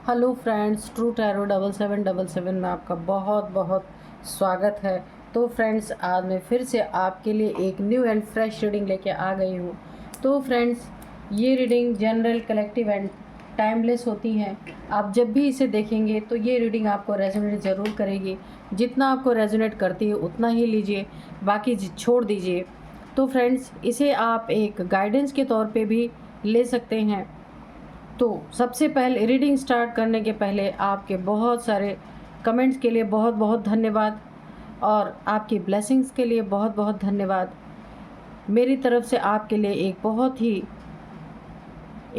Hello friends, true tarot 7777 में आपका बहुत बहुत स्वागत है। तो फ्रेंड्स, आज मैं फिर से आपके लिए एक न्यू एंड फ्रेश रीडिंग लेके आ गई हूँ। तो फ्रेंड्स, ये reading general, collective and timeless होती हैं। आप जब भी इसे देखेंगे तो ये रीडिंग आपको रेजोनेट ज़रूर करेगी। जितना आपको रेजोनेट करती है उतना ही लीजिए, बाकी छोड़ दीजिए। तो फ्रेंड्स, इसे आप एक गाइडेंस के तौर पे भी ले सकते हैं। तो सबसे पहले रीडिंग स्टार्ट करने के पहले आपके बहुत सारे कमेंट्स के लिए बहुत बहुत धन्यवाद और आपकी ब्लेसिंग्स के लिए बहुत बहुत धन्यवाद। मेरी तरफ से आपके लिए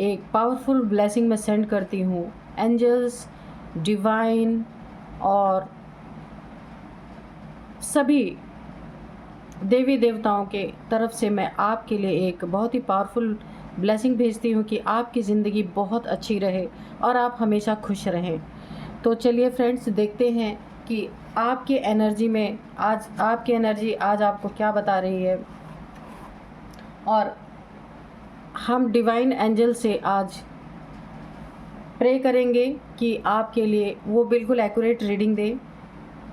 एक पावरफुल ब्लेसिंग मैं सेंड करती हूँ। एंजल्स, डिवाइन और सभी देवी देवताओं के तरफ से मैं आपके लिए एक बहुत ही पावरफुल ब्लेसिंग भेजती हूँ कि आपकी ज़िंदगी बहुत अच्छी रहे और आप हमेशा खुश रहें। तो चलिए फ्रेंड्स, देखते हैं कि आपकी एनर्जी आज आपको क्या बता रही है। और हम डिवाइन एंजल से आज प्रे करेंगे कि आपके लिए वो बिल्कुल एक्यूरेट रीडिंग दे।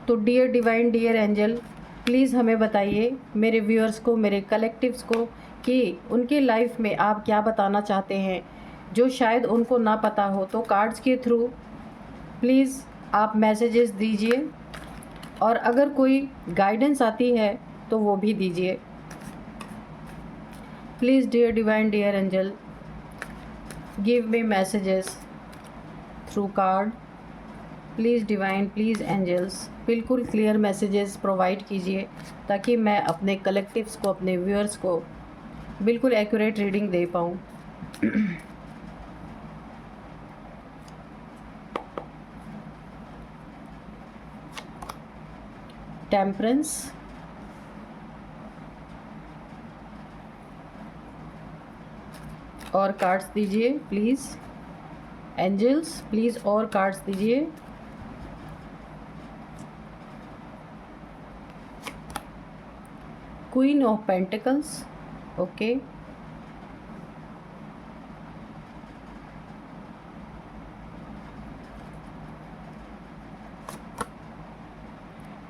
तो dear divine, dear angel, please हमें बताइए, मेरे व्यूअर्स को, मेरे कलेक्टिव्स को, कि उनके लाइफ में आप क्या बताना चाहते हैं जो शायद उनको ना पता हो। तो कार्ड्स के थ्रू प्लीज़ आप मैसेजेस दीजिए और अगर कोई गाइडेंस आती है तो वो भी दीजिए। Please dear divine, dear angel, give me messages through card. Please divine, please angels, बिल्कुल क्लियर मैसेजेस प्रोवाइड कीजिए ताकि मैं अपने कलेक्टिव्स को, अपने व्यूअर्स को बिल्कुल एक्यूरेट रीडिंग दे पाऊँ। टेम्परेंस, और कार्ड्स दीजिए प्लीज़। एंजल्स, प्लीज़ और कार्ड्स दीजिए। Queen of pentacles, okay.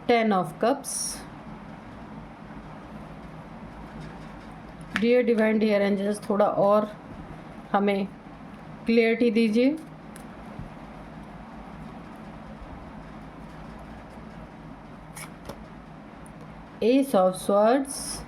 Ten of cups. Dear divine, dear angels, थोड़ा और हमें क्लियरिटी दीजिए। Ace of swords,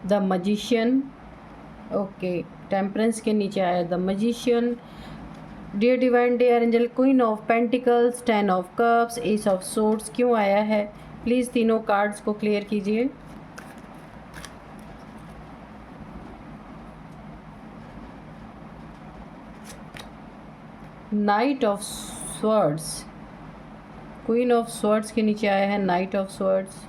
the magician, okay. Temperance के नीचे आया the magician. Dear divine, dear angel, queen of pentacles, ten of cups, ace of swords क्यों आया है? प्लीज़ तीनों कार्ड्स को क्लियर कीजिए। Knight of swords, queen of swords के नीचे आया है night of swords.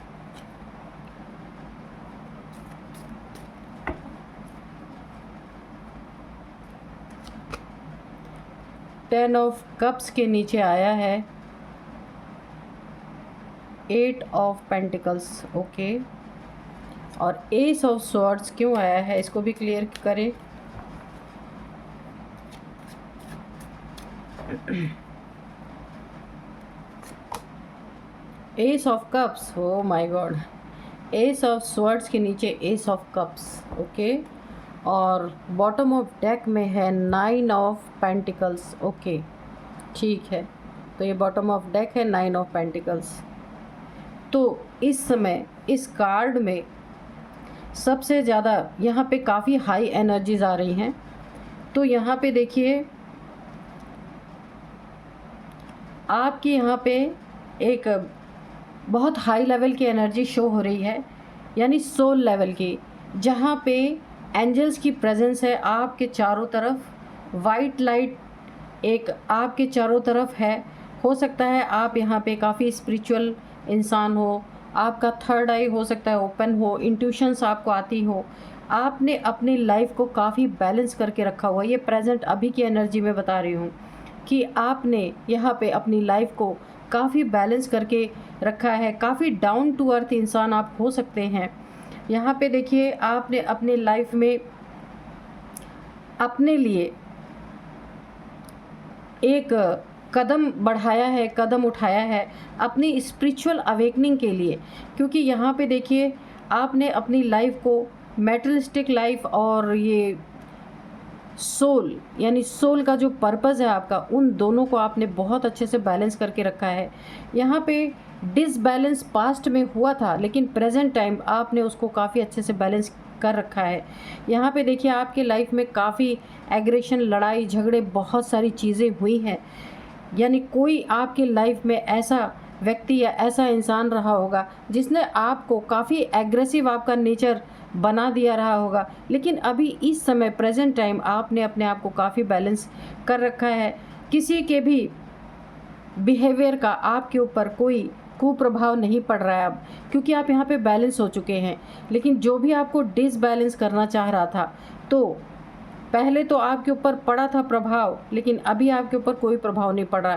Ten of cups के नीचे आया है एट ऑफ पेंटिकल्स, ओके। और एस ऑफ स्वॉर्ड्स क्यों आया है, इसको भी क्लियर करें। S of cups, oh my God, S of swords के नीचे एस ऑफ कप्स, ओके। और बॉटम ऑफ डेक में है नाइन ऑफ पेंटिकल्स, ओके, ठीक है। तो ये बॉटम ऑफ डेक है, नाइन ऑफ पेंटिकल्स। तो इस समय इस कार्ड में सबसे ज़्यादा यहाँ पे काफ़ी हाई एनर्जीज आ रही हैं। तो यहाँ पे देखिए, आपकी यहाँ पे एक बहुत हाई लेवल की एनर्जी शो हो रही है, यानी सोल लेवल की, जहाँ पे एंजल्स की प्रेजेंस है आपके चारों तरफ। वाइट लाइट एक आपके चारों तरफ है। हो सकता है आप यहाँ पे काफ़ी स्पिरिचुअल इंसान हो, आपका थर्ड आई हो सकता है ओपन हो, इंट्यूशंस आपको आती हो, आपने अपनी लाइफ को काफ़ी बैलेंस करके रखा हुआ है। ये प्रेजेंट अभी की एनर्जी में बता रही हूँ। कि आपने यहाँ पे अपनी लाइफ को काफ़ी बैलेंस करके रखा है, काफ़ी डाउन टू अर्थ इंसान आप हो सकते हैं। यहाँ पे देखिए आपने अपने लाइफ में अपने लिए एक कदम बढ़ाया है, कदम उठाया है अपनी स्पिरिचुअल अवेकनिंग के लिए, क्योंकि यहाँ पे देखिए आपने अपनी लाइफ को मेटलिस्टिक लाइफ और ये सोल यानी सोल का जो पर्पज़ है आपका, उन दोनों को आपने बहुत अच्छे से बैलेंस करके रखा है। यहाँ पे डिसबैलेंस पास्ट में हुआ था, लेकिन प्रेजेंट टाइम आपने उसको काफ़ी अच्छे से बैलेंस कर रखा है। यहाँ पे देखिए आपके लाइफ में काफ़ी एग्रेशन, लड़ाई झगड़े, बहुत सारी चीज़ें हुई हैं। यानी कोई आपके लाइफ में ऐसा व्यक्ति या ऐसा इंसान रहा होगा जिसने आपको काफ़ी एग्रेसिव, आपका नेचर बना दिया रहा होगा, लेकिन अभी इस समय प्रेजेंट टाइम आपने अपने आप को काफ़ी बैलेंस कर रखा है। किसी के भी बिहेवियर का आपके ऊपर कोई कुप्रभाव नहीं पड़ रहा है अब, क्योंकि आप यहाँ पे बैलेंस हो चुके हैं। लेकिन जो भी आपको डिसबैलेंस करना चाह रहा था, तो पहले तो आपके ऊपर पड़ा था प्रभाव, लेकिन अभी आपके ऊपर कोई प्रभाव नहीं पड़ रहा,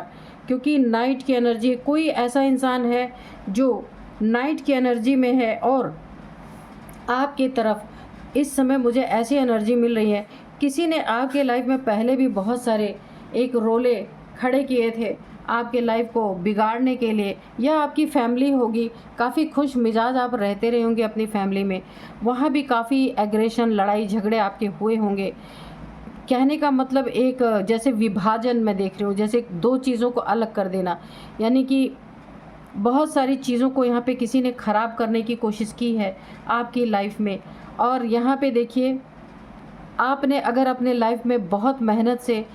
क्योंकि नाइट की एनर्जी, कोई ऐसा इंसान है जो नाइट की एनर्जी में है और आपकी तरफ इस समय मुझे ऐसी एनर्जी मिल रही है, किसी ने आपके लाइफ में पहले भी बहुत सारे एक रोले खड़े किए थे आपके लाइफ को बिगाड़ने के लिए, या आपकी फैमिली होगी, काफ़ी खुश मिजाज आप रहते रहे होंगे अपनी फैमिली में, वहाँ भी काफ़ी एग्रेशन, लड़ाई झगड़े आपके हुए होंगे। कहने का मतलब एक जैसे विभाजन मैं देख रही हूँ, जैसे दो चीज़ों को अलग कर देना, यानी कि बहुत सारी चीज़ों को यहाँ पे किसी ने ख़राब करने की कोशिश की है आपकी लाइफ में। और यहाँ पे देखिए आपने अगर अपने लाइफ में बहुत मेहनत से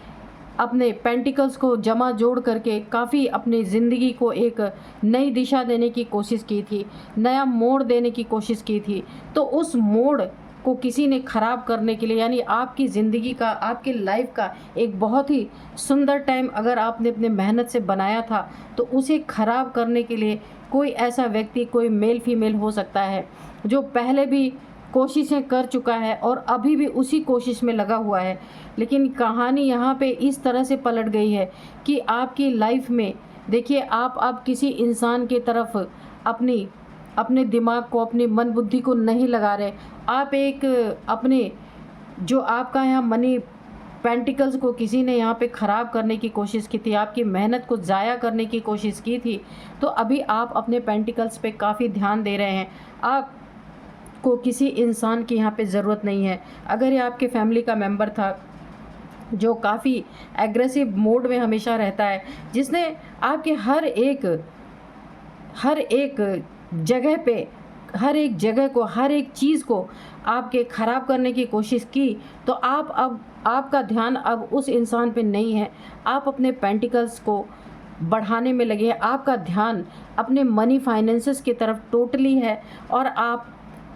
अपने पेंटिकल्स को जमा जोड़ करके काफ़ी अपनी ज़िंदगी को एक नई दिशा देने की कोशिश की थी, नया मोड़ देने की कोशिश की थी, तो उस मोड़ को किसी ने ख़राब करने के लिए, यानी आपकी ज़िंदगी का, आपकी लाइफ का एक बहुत ही सुंदर टाइम अगर आपने अपने मेहनत से बनाया था, तो उसे ख़राब करने के लिए कोई ऐसा व्यक्ति, कोई मेल फीमेल हो सकता है जो पहले भी कोशिशें कर चुका है और अभी भी उसी कोशिश में लगा हुआ है। लेकिन कहानी यहाँ पे इस तरह से पलट गई है कि आपकी लाइफ में देखिए आप अब किसी इंसान की तरफ अपने दिमाग को, अपनी मन बुद्धि को नहीं लगा रहे। आप एक अपने जो आपका यहाँ मनी पेंटिकल्स को किसी ने यहाँ पे ख़राब करने की कोशिश की थी, आपकी मेहनत को ज़ाया करने की कोशिश की थी, तो अभी आप अपने पेंटिकल्स पे काफ़ी ध्यान दे रहे हैं। आप को किसी इंसान की यहाँ पे ज़रूरत नहीं है। अगर ये आपके फैमिली का मेंबर था जो काफ़ी एग्रेसिव मोड में हमेशा रहता है, जिसने आपके हर एक जगह पे, हर एक जगह को, हर एक चीज़ को आपके ख़राब करने की कोशिश की, तो आप अब आपका ध्यान अब उस इंसान पे नहीं है। आप अपने पेंटिकल्स को बढ़ाने में लगे हैं, आपका ध्यान अपने मनी फाइनेंसेस की तरफ टोटली है और आप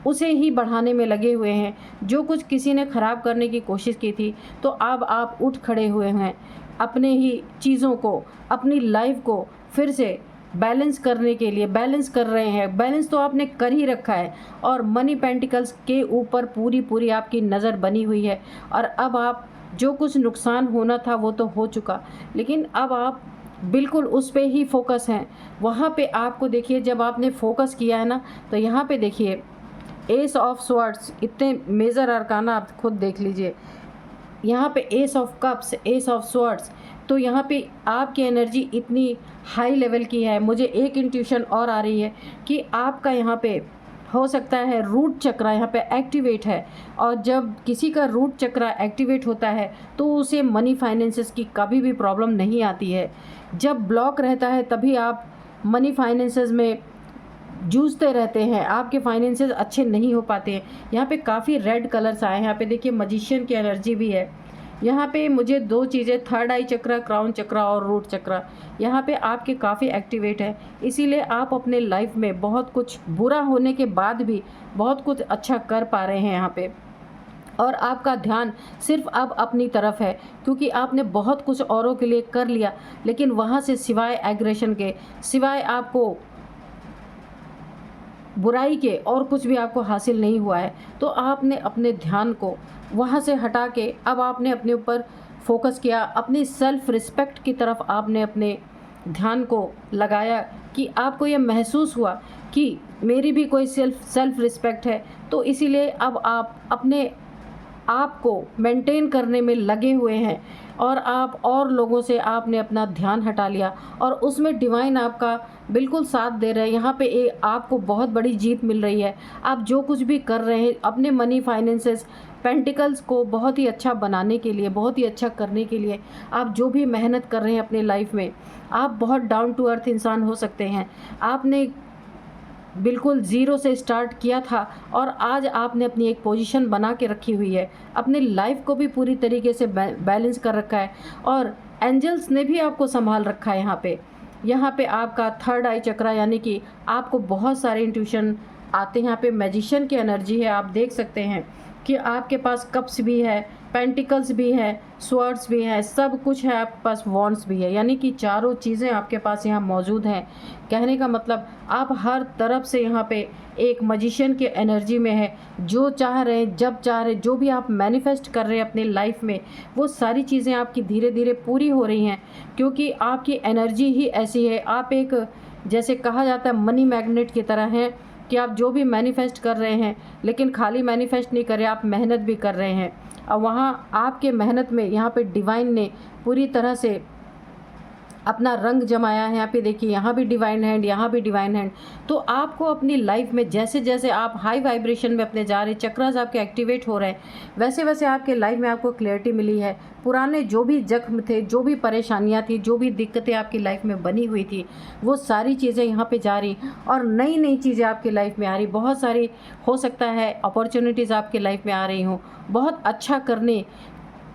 उसे ही बढ़ाने में लगे हुए हैं। जो कुछ किसी ने ख़राब करने की कोशिश की थी, तो अब आप उठ खड़े हुए हैं, अपने ही चीज़ों को, अपनी लाइफ को फिर से बैलेंस करने के लिए बैलेंस कर रहे हैं। बैलेंस तो आपने कर ही रखा है और मनी पेंटिकल्स के ऊपर पूरी आपकी नज़र बनी हुई है। और अब आप, जो कुछ नुकसान होना था वो तो हो चुका, लेकिन अब आप बिल्कुल उस पे ही फोकस हैं। वहाँ पे आपको देखिए, जब आपने फोकस किया है ना, तो यहाँ पे देखिए एस ऑफ स्वॉर्ड्स, इतने मेजर अरकाना आप खुद देख लीजिए। यहाँ पे S of cups, ace of swords, तो यहाँ पे आपकी एनर्जी इतनी हाई लेवल की है। मुझे एक इंट्यूशन और आ रही है कि आपका यहाँ पे हो सकता है रूट चक्रा यहाँ पे एक्टिवेट है, और जब किसी का रूट चक्रा एक्टिवेट होता है तो उसे मनी फाइनेंसेस की कभी भी प्रॉब्लम नहीं आती है। जब ब्लॉक रहता है तभी आप मनी फाइनेंसेस में जूझते रहते हैं, आपके फाइनेंसेस अच्छे नहीं हो पाते हैं। यहाँ पे काफ़ी रेड कलर्स आए हैं। यहाँ पे देखिए मजिशियन की एनर्जी भी है। यहाँ पे मुझे दो चीज़ें, थर्ड आई चक्रा, क्राउन चक्रा और रूट चक्रा, यहाँ पे आपके काफ़ी एक्टिवेट है। इसीलिए आप अपने लाइफ में बहुत कुछ बुरा होने के बाद भी बहुत कुछ अच्छा कर पा रहे हैं यहाँ पे। और आपका ध्यान सिर्फ अब अपनी तरफ है, क्योंकि आपने बहुत कुछ औरों के लिए कर लिया, लेकिन वहाँ से सिवाय एग्रेशन के, सिवाय आपको बुराई के और कुछ भी आपको हासिल नहीं हुआ है। तो आपने अपने ध्यान को वहाँ से हटा के अब आपने अपने ऊपर फोकस किया, अपनी सेल्फ रिस्पेक्ट की तरफ आपने अपने ध्यान को लगाया कि आपको ये महसूस हुआ कि मेरी भी कोई सेल्फ रिस्पेक्ट है, तो इसीलिए अब आप अपने आप को मेंटेन करने में लगे हुए हैं और आप और लोगों से आपने अपना ध्यान हटा लिया और उसमें डिवाइन आपका बिल्कुल साथ दे रहे हैं। यहाँ पे आपको बहुत बड़ी जीत मिल रही है। आप जो कुछ भी कर रहे हैं अपने मनी फाइनेंसेस पेंटिकल्स को बहुत ही अच्छा बनाने के लिए, बहुत ही अच्छा करने के लिए, आप जो भी मेहनत कर रहे हैं अपने लाइफ में, आप बहुत डाउन टू अर्थ इंसान हो सकते हैं। आपने बिल्कुल ज़ीरो से स्टार्ट किया था और आज आपने अपनी एक पोजीशन बना के रखी हुई है, अपने लाइफ को भी पूरी तरीके से बैलेंस कर रखा है और एंजल्स ने भी आपको संभाल रखा है। यहाँ पे आपका थर्ड आई चक्रा, यानी कि आपको बहुत सारे इंट्यूशन आते हैं। यहाँ पे मैजिशियन की एनर्जी है। आप देख सकते हैं कि आपके पास कप्स भी है, पेंटिकल्स भी है, स्वर्ड्स भी है, सब कुछ है आपके पास, वॉन्ड्स भी है, यानी कि चारों चीज़ें आपके पास यहाँ मौजूद हैं। कहने का मतलब आप हर तरफ से यहाँ पे एक मैजिशियन की एनर्जी में है। जो चाह रहे हैं, जब चाह रहे, जो भी आप मैनिफेस्ट कर रहे हैं अपने लाइफ में, वो सारी चीज़ें आपकी धीरे धीरे पूरी हो रही हैं, क्योंकि आपकी एनर्जी ही ऐसी है। आप एक, जैसे कहा जाता है, मनी मैग्नेट की तरह हैं कि आप जो भी मैनिफेस्ट कर रहे हैं, लेकिन खाली मैनिफेस्ट नहीं कर रहे, आप मेहनत भी कर रहे हैं। और वहाँ आपके मेहनत में यहाँ पे डिवाइन ने पूरी तरह से अपना रंग जमाया है। यहाँ पे देखिए, यहाँ भी डिवाइन हैंड, यहाँ भी डिवाइन हैंड। तो आपको अपनी लाइफ में जैसे जैसे आप हाई वाइब्रेशन में अपने जा रहे, चक्रास आपके एक्टिवेट हो रहे हैं, वैसे वैसे आपके लाइफ में आपको क्लैरिटी मिली है। पुराने जो भी जख्म थे, जो भी परेशानियाँ थी, जो भी दिक्कतें आपकी लाइफ में बनी हुई थी, वो सारी चीज़ें यहाँ पे जा रही और नई नई चीज़ें आपकी लाइफ में आ रही। बहुत सारी, हो सकता है, अपॉर्चुनिटीज़ आपकी लाइफ में आ रही हों। बहुत अच्छा करने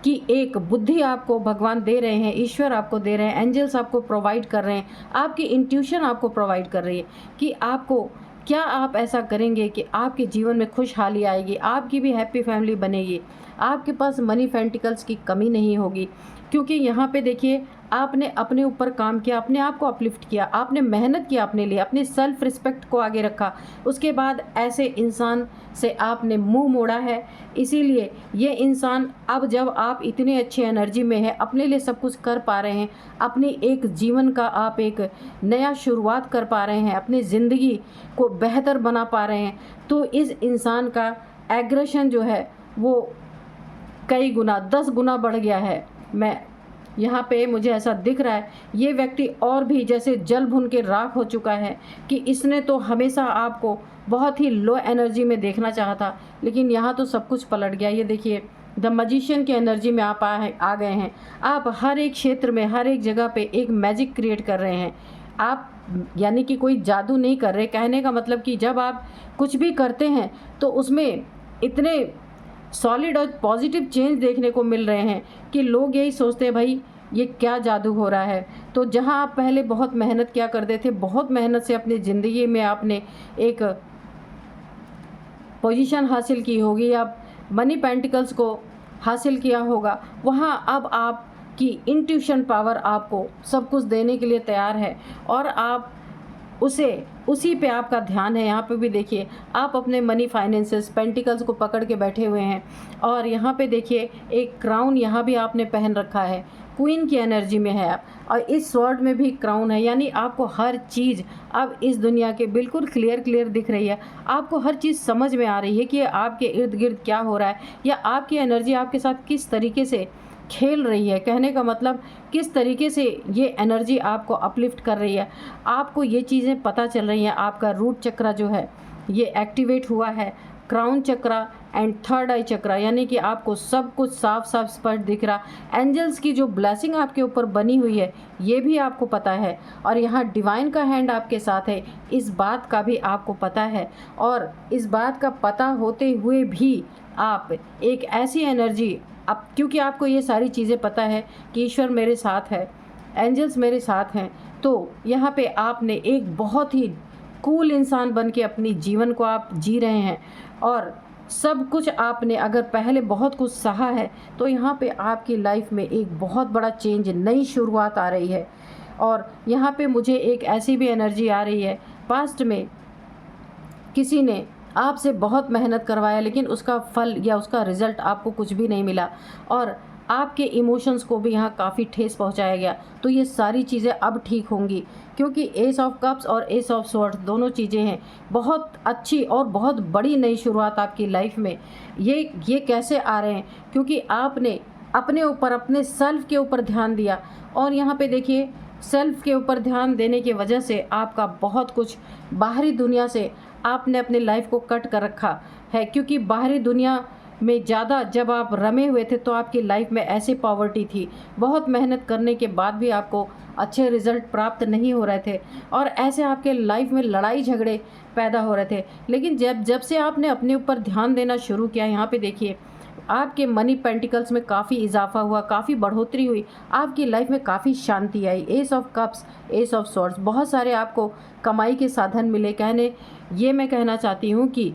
कि एक बुद्धि आपको भगवान दे रहे हैं, ईश्वर आपको दे रहे हैं, एंजल्स आपको प्रोवाइड कर रहे हैं, आपकी इंट्यूशन आपको प्रोवाइड कर रही है कि आपको क्या आप ऐसा करेंगे कि आपके जीवन में खुशहाली आएगी, आपकी भी हैप्पी फैमिली बनेगी, आपके पास मनी पेंटिकल्स की कमी नहीं होगी। क्योंकि यहाँ पे देखिए, आपने अपने ऊपर काम किया, अपने आप को अपलिफ्ट किया, आपने मेहनत किया अपने लिए, अपनी सेल्फ रिस्पेक्ट को आगे रखा। उसके बाद ऐसे इंसान से आपने मुंह मोड़ा है। इसीलिए ये इंसान, अब जब आप इतने अच्छे एनर्जी में है, अपने लिए सब कुछ कर पा रहे हैं, अपनी एक जीवन का आप एक नया शुरुआत कर पा रहे हैं, अपनी ज़िंदगी को बेहतर बना पा रहे हैं, तो इस इंसान का एग्रेशन जो है वो कई गुना, 10 गुना बढ़ गया है। मैं यहाँ पे मुझे ऐसा दिख रहा है, ये व्यक्ति और भी जैसे जल भुन के राख हो चुका है कि इसने तो हमेशा आपको बहुत ही लो एनर्जी में देखना चाहा था, लेकिन यहाँ तो सब कुछ पलट गया। ये देखिए, द मैजिशियन की एनर्जी में आप आ गए हैं। आप हर एक क्षेत्र में, हर एक जगह पे एक मैजिक क्रिएट कर रहे हैं। आप, यानी कि कोई जादू नहीं कर रहे। कहने का मतलब कि जब आप कुछ भी करते हैं तो उसमें इतने सॉलिड और पॉजिटिव चेंज देखने को मिल रहे हैं कि लोग यही सोचते हैं, भाई ये क्या जादू हो रहा है। तो जहां आप पहले बहुत मेहनत किया करते थे, बहुत मेहनत से अपनी ज़िंदगी में आपने एक पोजीशन हासिल की होगी, आप मनी पेंटिकल्स को हासिल किया होगा, वहां अब आपकी इंट्यूशन पावर आपको सब कुछ देने के लिए तैयार है और आप उसी पे आपका ध्यान है। यहाँ पे भी देखिए, आप अपने मनी फाइनेंसेस पेंटिकल्स को पकड़ के बैठे हुए हैं और यहाँ पे देखिए, एक क्राउन यहाँ भी आपने पहन रखा है, क्वीन की एनर्जी में है आप, और इस स्वॉर्ड में भी क्राउन है। यानी आपको हर चीज़ अब इस दुनिया के बिल्कुल क्लियर दिख रही है। आपको हर चीज़ समझ में आ रही है कि आपके इर्द गिर्द क्या हो रहा है, या आपकी एनर्जी आपके साथ किस तरीके से खेल रही है। कहने का मतलब, किस तरीके से ये एनर्जी आपको अपलिफ्ट कर रही है, आपको ये चीज़ें पता चल रही हैं। आपका रूट चक्रा जो है ये एक्टिवेट हुआ है, क्राउन चक्रा एंड थर्ड आई चक्रा, यानी कि आपको सब कुछ साफ साफ स्पष्ट दिख रहा। एंजल्स की जो ब्लेसिंग आपके ऊपर बनी हुई है ये भी आपको पता है, और यहाँ डिवाइन का हैंड आपके साथ है, इस बात का भी आपको पता है। और इस बात का पता होते हुए भी आप एक ऐसी एनर्जी, अब क्योंकि आपको ये सारी चीज़ें पता है कि ईश्वर मेरे साथ है, एंजल्स मेरे साथ हैं, तो यहाँ पे आपने एक बहुत ही कूल इंसान बन के अपनी जीवन को आप जी रहे हैं। और सब कुछ आपने अगर पहले बहुत कुछ सहा है, तो यहाँ पे आपकी लाइफ में एक बहुत बड़ा चेंज, नई शुरुआत आ रही है। और यहाँ पे मुझे एक ऐसी भी एनर्जी आ रही है, पास्ट में किसी ने आपसे बहुत मेहनत करवाया, लेकिन उसका फल या उसका रिज़ल्ट आपको कुछ भी नहीं मिला, और आपके इमोशंस को भी यहाँ काफ़ी ठेस पहुँचाया गया। तो ये सारी चीज़ें अब ठीक होंगी, क्योंकि एस ऑफ कप्स और एस ऑफ स्वॉर्ड्स दोनों चीज़ें हैं। बहुत अच्छी और बहुत बड़ी नई शुरुआत आपकी लाइफ में। ये कैसे आ रहे हैं? क्योंकि आपने अपने ऊपर, अपने सेल्फ के ऊपर ध्यान दिया। और यहाँ पे देखिए, सेल्फ के ऊपर ध्यान देने की वजह से आपका बहुत कुछ बाहरी दुनिया से आपने अपनी लाइफ को कट कर रखा है। क्योंकि बाहरी दुनिया में ज़्यादा जब आप रमे हुए थे तो आपकी लाइफ में ऐसी पॉवर्टी थी, बहुत मेहनत करने के बाद भी आपको अच्छे रिजल्ट प्राप्त नहीं हो रहे थे, और ऐसे आपके लाइफ में लड़ाई झगड़े पैदा हो रहे थे। लेकिन जब से आपने अपने ऊपर ध्यान देना शुरू किया, यहाँ पे देखिए आपके मनी पेंटिकल्स में काफ़ी इजाफा हुआ, काफ़ी बढ़ोतरी हुई, आपकी लाइफ में काफ़ी शांति आई। Ace of cups, ace of swords, बहुत सारे आपको कमाई के साधन मिले। मैं कहना चाहती हूँ कि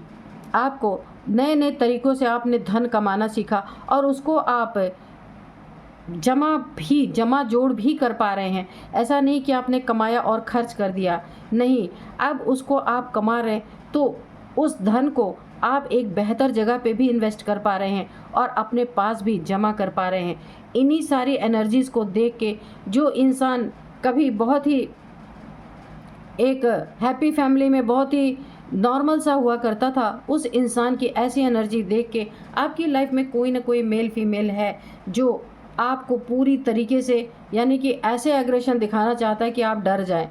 आपको नए नए तरीक़ों से आपने धन कमाना सीखा, और उसको आप जमा जोड़ भी कर पा रहे हैं। ऐसा नहीं कि आपने कमाया और खर्च कर दिया, नहीं, अब उसको आप कमा रहे हैं तो उस धन को आप एक बेहतर जगह पे भी इन्वेस्ट कर पा रहे हैं और अपने पास भी जमा कर पा रहे हैं। इन्हीं सारी एनर्जीज़ को देख के जो इंसान कभी बहुत ही एक हैप्पी फैमिली में बहुत ही नॉर्मल सा हुआ करता था, उस इंसान की ऐसी एनर्जी देख के आपकी लाइफ में कोई ना कोई मेल फीमेल है जो आपको पूरी तरीके से, यानी कि ऐसे एग्रेशन दिखाना चाहता है कि आप डर जाएं।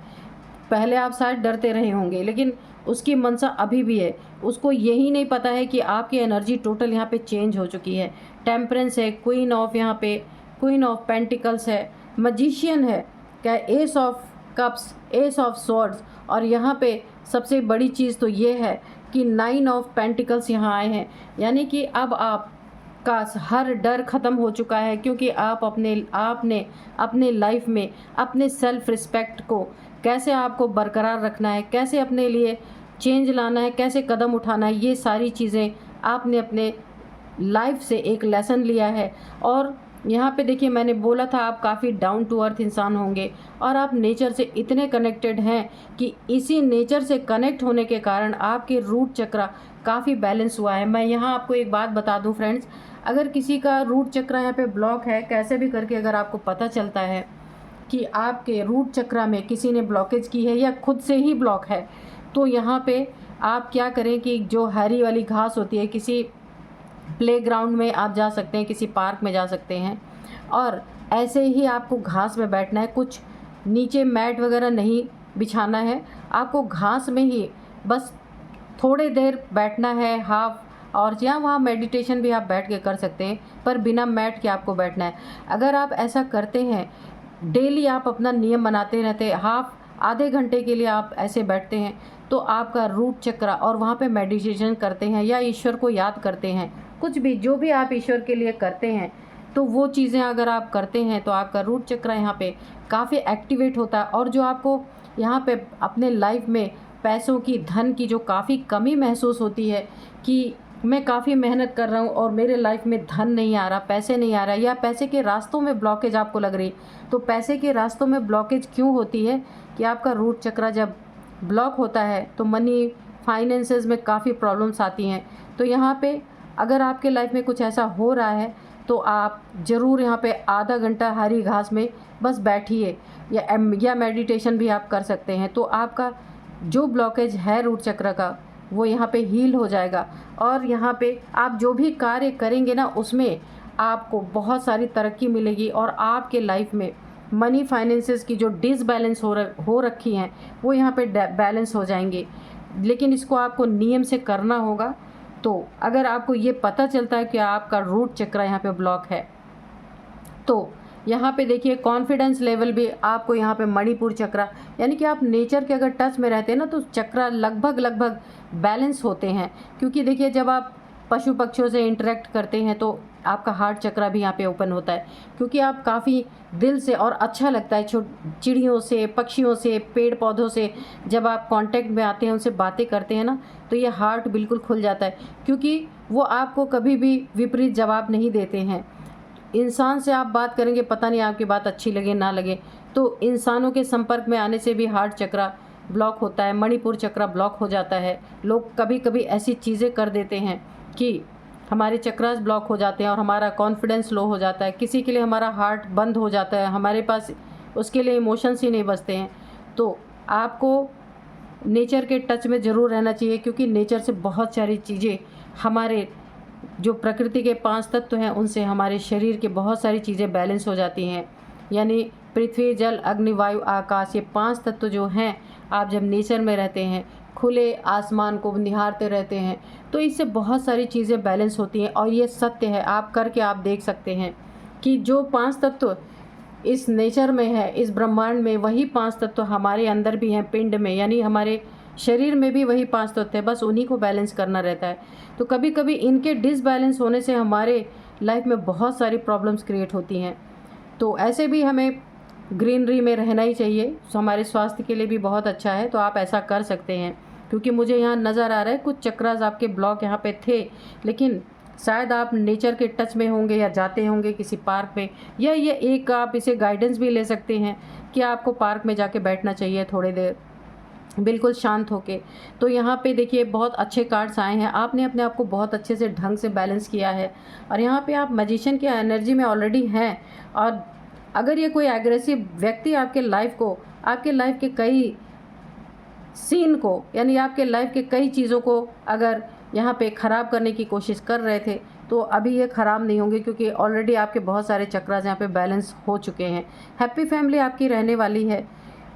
पहले आप शायद डरते रहे होंगे, लेकिन उसकी मनसा अभी भी है। उसको यही नहीं पता है कि आपकी एनर्जी टोटल यहाँ पे चेंज हो चुकी है। टेम्परेंस है, क्वीन ऑफ, यहाँ पे क्वीन ऑफ पेंटिकल्स है, मैजिशियन है, क्या S of cups, ace of swords, और यहाँ पे सबसे बड़ी चीज़ तो ये है कि 9 ऑफ पेंटिकल्स यहाँ आए हैं। यानी कि अब आपका हर डर ख़त्म हो चुका है, क्योंकि आपने अपने लाइफ में अपने सेल्फ रिस्पेक्ट को कैसे आपको बरकरार रखना है, कैसे अपने लिए चेंज लाना है, कैसे कदम उठाना है, ये सारी चीज़ें आपने अपने लाइफ से एक लेसन लिया है। और यहाँ पे देखिए, मैंने बोला था आप काफ़ी डाउन टू अर्थ इंसान होंगे, और आप नेचर से इतने कनेक्टेड हैं कि इसी नेचर से कनेक्ट होने के कारण आपके रूट चक्र काफ़ी बैलेंस हुआ है। मैं यहाँ आपको एक बात बता दूँ फ्रेंड्स, अगर किसी का रूट चक्र यहाँ पे ब्लॉक है, कैसे भी करके अगर आपको पता चलता है कि आपके रूट चक्र में किसी ने ब्लॉकेज की है या खुद से ही ब्लॉक है, तो यहाँ पे आप क्या करें कि जो हरी वाली घास होती है, किसी प्लेग्राउंड में आप जा सकते हैं, किसी पार्क में जा सकते हैं, और ऐसे ही आपको घास में बैठना है। कुछ नीचे मैट वगैरह नहीं बिछाना है, आपको घास में ही बस थोड़ी देर बैठना है, और यहाँ वहाँ मेडिटेशन भी आप बैठ के कर सकते हैं, पर बिना मैट के आपको बैठना है। अगर आप ऐसा करते हैं, डेली आप अपना नियम बनाते रहते, आधे घंटे के लिए आप ऐसे बैठते हैं, तो आपका रूट चक्र, और वहाँ पे मेडिटेशन करते हैं या ईश्वर को याद करते हैं, कुछ भी जो भी आप ईश्वर के लिए करते हैं, तो वो चीज़ें अगर आप करते हैं तो आपका रूट चक्र यहाँ पे काफ़ी एक्टिवेट होता है। और जो आपको यहाँ पे अपने लाइफ में पैसों की, धन की जो काफ़ी कमी महसूस होती है कि मैं काफ़ी मेहनत कर रहा हूँ और मेरे लाइफ में धन नहीं आ रहा, पैसे नहीं आ रहा, या पैसे के रास्तों में ब्लॉकेज आपको लग रही, तो पैसे के रास्तों में ब्लॉकेज क्यों होती है कि आपका रूट चक्र जब ब्लॉक होता है तो मनी फाइनेंसेस में काफ़ी प्रॉब्लम्स आती हैं। तो यहाँ पे अगर आपके लाइफ में कुछ ऐसा हो रहा है तो आप ज़रूर यहाँ पे आधा घंटा हरी घास में बस बैठिए, या मेडिटेशन भी आप कर सकते हैं। तो आपका जो ब्लॉकेज है रूट चक्र का, वो यहाँ पे हील हो जाएगा, और यहाँ पे आप जो भी कार्य करेंगे ना, उसमें आपको बहुत सारी तरक्की मिलेगी, और आपके लाइफ में मनी फाइनेंसेस की जो डिसबैलेंस हो रखी हैं, वो यहाँ पे बैलेंस हो जाएंगे। लेकिन इसको आपको नियम से करना होगा। तो अगर आपको ये पता चलता है कि आपका रूट चक्र यहाँ पे ब्लॉक है, तो यहाँ पे देखिए कॉन्फिडेंस लेवल भी आपको यहाँ पे मणिपुर चक्र, यानी कि आप नेचर के अगर टच में रहते हैं ना, तो चक्र लगभग बैलेंस होते हैं। क्योंकि देखिए, जब आप पशु पक्षियों से इंटरेक्ट करते हैं तो आपका हार्ट चक्र भी यहाँ पे ओपन होता है, क्योंकि आप काफ़ी दिल से, और अच्छा लगता है चिड़ियों से, पक्षियों से, पेड़ पौधों से जब आप कांटेक्ट में आते हैं, उनसे बातें करते हैं ना, तो ये हार्ट बिल्कुल खुल जाता है, क्योंकि वो आपको कभी भी विपरीत जवाब नहीं देते हैं। इंसान से आप बात करेंगे, पता नहीं आपकी बात अच्छी लगे ना लगे, तो इंसानों के संपर्क में आने से भी हार्ट चक्र ब्लॉक होता है, मणिपुर चक्र ब्लॉक हो जाता है। लोग कभी कभी ऐसी चीज़ें कर देते हैं कि हमारे चक्रास ब्लॉक हो जाते हैं और हमारा कॉन्फिडेंस लो हो जाता है, किसी के लिए हमारा हार्ट बंद हो जाता है, हमारे पास उसके लिए इमोशंस ही नहीं बचते हैं, तो आपको नेचर के टच में ज़रूर रहना चाहिए, क्योंकि नेचर से बहुत सारी चीज़ें, हमारे जो प्रकृति के 5 तत्व हैं उनसे हमारे शरीर के बहुत सारी चीज़ें बैलेंस हो जाती हैं। यानी पृथ्वी, जल, अग्नि, वायु, आकाश, ये 5 तत्व जो हैं, आप जब नेचर में रहते हैं, खुले आसमान को निहारते रहते हैं, तो इससे बहुत सारी चीज़ें बैलेंस होती हैं। और ये सत्य है, आप करके आप देख सकते हैं कि जो 5 तत्व इस नेचर में है, इस ब्रह्मांड में, वही 5 तत्व हमारे अंदर भी हैं, पिंड में, यानी हमारे शरीर में भी वही 5 तत्व है, बस उन्हीं को बैलेंस करना रहता है। तो कभी कभी इनके डिसबैलेंस होने से हमारे लाइफ में बहुत सारी प्रॉब्लम्स क्रिएट होती हैं। तो ऐसे भी हमें ग्रीनरी में रहना ही चाहिए, हमारे स्वास्थ्य के लिए भी बहुत अच्छा है। तो आप ऐसा कर सकते हैं, क्योंकि मुझे यहाँ नज़र आ रहा है कुछ चक्रास आपके ब्लॉक यहाँ पे थे, लेकिन शायद आप नेचर के टच में होंगे या जाते होंगे किसी पार्क में, या ये एक आप इसे गाइडेंस भी ले सकते हैं कि आपको पार्क में जाके बैठना चाहिए थोड़ी देर, बिल्कुल शांत होके। तो यहाँ पे देखिए बहुत अच्छे कार्ड्स आए हैं, आपने अपने आप को बहुत अच्छे से ढंग से बैलेंस किया है, और यहाँ पे आप मैजिशियन की एनर्जी में ऑलरेडी हैं। और अगर ये कोई एग्रेसिव व्यक्ति आपके लाइफ को, आपके लाइफ के कई सीन को, यानी आपके लाइफ के कई चीज़ों को अगर यहाँ पे ख़राब करने की कोशिश कर रहे थे, तो अभी ये ख़राब नहीं होंगे, क्योंकि ऑलरेडी आपके बहुत सारे चक्रास यहाँ पे बैलेंस हो चुके हैं। हैप्पी फैमिली आपकी रहने वाली है,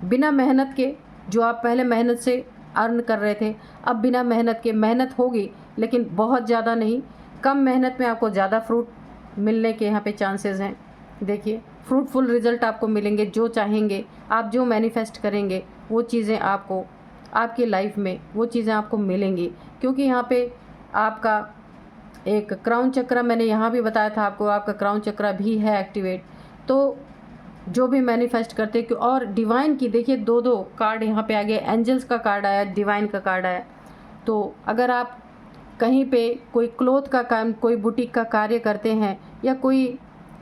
बिना मेहनत के। जो आप पहले मेहनत से अर्न कर रहे थे, अब बिना मेहनत के, मेहनत होगी लेकिन बहुत ज़्यादा नहीं, कम मेहनत में आपको ज़्यादा फ्रूट मिलने के यहाँ पे चांसेस हैं। देखिए फ्रूटफुल रिज़ल्ट आपको मिलेंगे, जो चाहेंगे आप, जो मैनिफेस्ट करेंगे वो चीज़ें आपको, आपकी लाइफ में वो चीज़ें आपको मिलेंगी। क्योंकि यहाँ पे आपका एक क्राउन चक्र, मैंने यहाँ भी बताया था आपको, आपका क्राउन चक्र भी है एक्टिवेट। तो जो भी मैनिफेस्ट करते हैं, और डिवाइन की देखिए 2-2 कार्ड यहाँ पे आ गए, एंजल्स का कार्ड आया, डिवाइन का कार्ड आया। तो अगर आप कहीं पे कोई क्लोथ का काम, कोई बुटीक का कार्य करते हैं, या कोई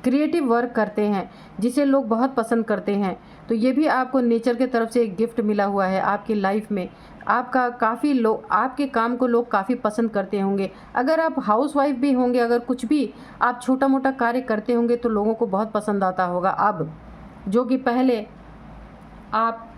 क्रिएटिव वर्क करते हैं जिसे लोग बहुत पसंद करते हैं, तो ये भी आपको नेचर के तरफ से एक गिफ्ट मिला हुआ है आपकी लाइफ में। आपका काफ़ी लोग, आपके काम को लोग काफ़ी पसंद करते होंगे। अगर आप हाउसवाइफ भी होंगे, अगर कुछ भी आप छोटा मोटा कार्य करते होंगे, तो लोगों को बहुत पसंद आता होगा अब, जो कि पहले आप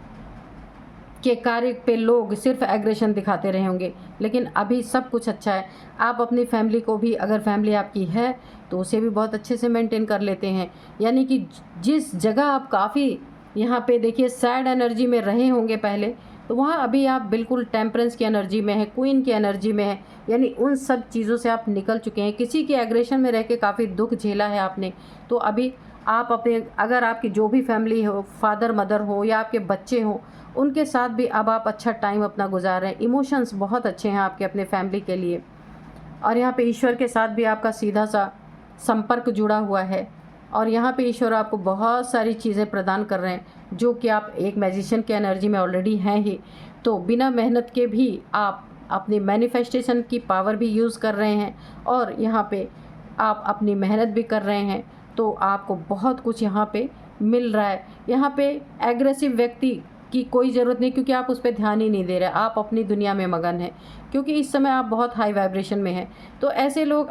के कार्य पे लोग सिर्फ एग्रेशन दिखाते रहे होंगे, लेकिन अभी सब कुछ अच्छा है। आप अपनी फैमिली को भी, अगर फैमिली आपकी है तो उसे भी बहुत अच्छे से मेंटेन कर लेते हैं। यानी कि जिस जगह आप काफ़ी यहाँ पे देखिए सैड एनर्जी में रहे होंगे पहले, तो वहाँ अभी आप बिल्कुल टेम्परेंस की एनर्जी में है, क्वीन की एनर्जी में है, यानी उन सब चीज़ों से आप निकल चुके हैं। किसी के एग्रेशन में रह के काफ़ी दुख झेला है आपने, तो अभी आप अपने, अगर आपकी जो भी फैमिली हो, फादर मदर हो या आपके बच्चे हो, उनके साथ भी अब आप अच्छा टाइम अपना गुजार रहे हैं। इमोशंस बहुत अच्छे हैं आपके अपने फैमिली के लिए, और यहाँ पे ईश्वर के साथ भी आपका सीधा सा संपर्क जुड़ा हुआ है, और यहाँ पे ईश्वर आपको बहुत सारी चीज़ें प्रदान कर रहे हैं, जो कि आप एक मैजिशियन की एनर्जी में ऑलरेडी हैं ही। तो बिना मेहनत के भी आप अपनी मैनिफेस्टेशन की पावर भी यूज़ कर रहे हैं, और यहाँ पे आप अपनी मेहनत भी कर रहे हैं, तो आपको बहुत कुछ यहाँ पे मिल रहा है। यहाँ पे एग्रेसिव व्यक्ति की कोई ज़रूरत नहीं, क्योंकि आप उस पर ध्यान ही नहीं दे रहे, आप अपनी दुनिया में मगन हैं, क्योंकि इस समय आप बहुत हाई वाइब्रेशन में हैं। तो ऐसे लोग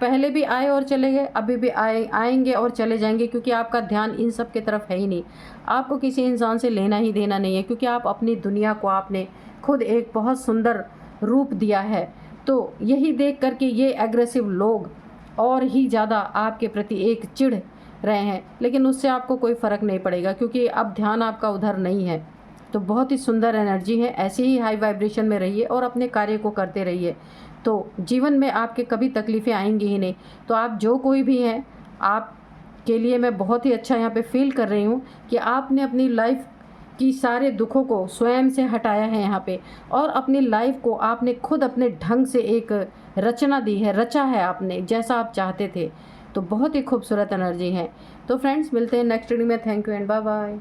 पहले भी आए और चले गए, अभी भी आएंगे और चले जाएंगे, क्योंकि आपका ध्यान इन सब की तरफ है ही नहीं। आपको किसी इंसान से लेना ही देना नहीं है, क्योंकि आप अपनी दुनिया को, आपने खुद एक बहुत सुंदर रूप दिया है। तो यही देख करके ये एग्रेसिव लोग और ही ज़्यादा आपके प्रति एक चिढ़ रहे हैं, लेकिन उससे आपको कोई फ़र्क नहीं पड़ेगा, क्योंकि अब ध्यान आपका उधर नहीं है। तो बहुत ही सुंदर एनर्जी है, ऐसे ही हाई वाइब्रेशन में रहिए और अपने कार्य को करते रहिए, तो जीवन में आपके कभी तकलीफ़ें आएंगी ही नहीं। तो आप जो कोई भी हैं, आप के लिए मैं बहुत ही अच्छा यहाँ पे फील कर रही हूँ कि आपने अपनी लाइफ की सारे दुखों को स्वयं से हटाया है यहाँ पे, और अपनी लाइफ को आपने खुद अपने ढंग से एक रचना दी है, रचा है आपने जैसा आप चाहते थे। तो बहुत ही खूबसूरत एनर्जी है। तो फ्रेंड्स, मिलते हैं नेक्स्ट वीडियो में। Thank you and bye bye.